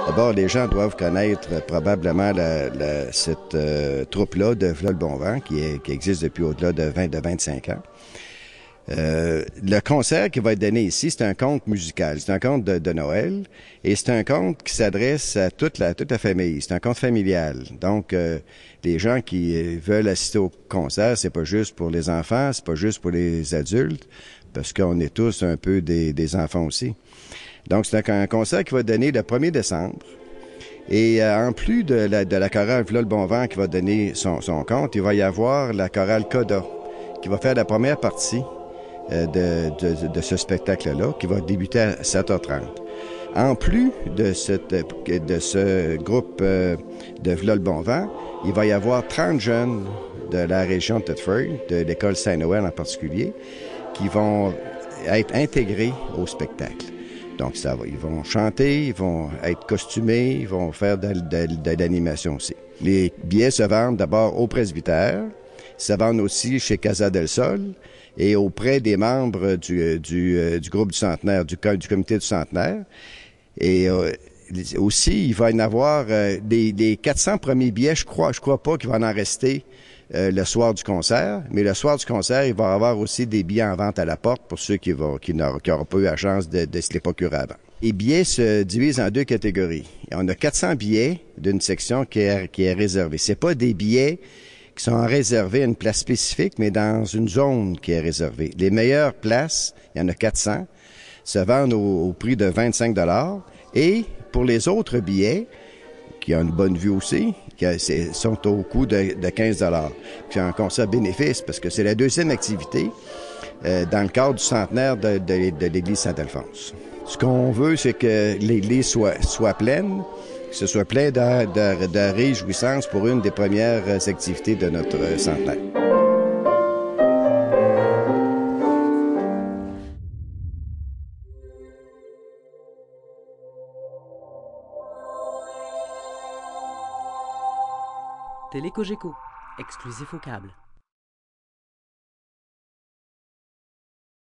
D'abord, les gens doivent connaître probablement cette troupe-là de V'là le bon vent qui existe depuis au-delà de 25 ans. Le concert qui va être donné ici, c'est un conte musical. C'est un conte de Noël et c'est un conte qui s'adresse à toute la famille. C'est un conte familial. Donc, les gens qui veulent assister au concert, c'est pas juste pour les enfants, c'est pas juste pour les adultes, parce qu'on est tous un peu des enfants aussi. Donc, c'est un concert qui va donner le 1er décembre. Et en plus de la chorale V'là le bon vent qui va donner son conte, il va y avoir la chorale Coda qui va faire la première partie de ce spectacle-là, qui va débuter à 7h30. En plus de ce groupe de V'là le bon vent, il va y avoir 30 jeunes de la région de Thetford, de l'école Saint-Noël en particulier, qui vont être intégrés au spectacle. Donc, ils vont chanter, ils vont être costumés, ils vont faire de l'animation aussi. Les billets se vendent d'abord au presbytère, se vendent aussi chez Casa del Sol et auprès des membres du groupe du centenaire, du comité du centenaire. Et aussi, il va y en avoir des 400 premiers billets, je crois pas qu'il va en rester le soir du concert, mais le soir du concert, il va y avoir aussi des billets en vente à la porte pour ceux qui n'auront pas eu la chance de se les procurer avant. Les billets se divisent en deux catégories. On a 400 billets d'une section qui est réservée. C'est pas des billets qui sont réservés à une place spécifique, mais dans une zone qui est réservée. Les meilleures places, il y en a 400, se vendent au prix de 25 $. Et pour les autres billets, qui ont une bonne vue aussi, qui sont au coût de 15 $. Puis un concert bénéfice, parce que c'est la deuxième activité dans le cadre du centenaire de l'église Saint-Alphonse. Ce qu'on veut, c'est que l'église soit pleine, que ce soit plein de réjouissance pour une des premières activités de notre centenaire. Télécogeco, exclusif au câble.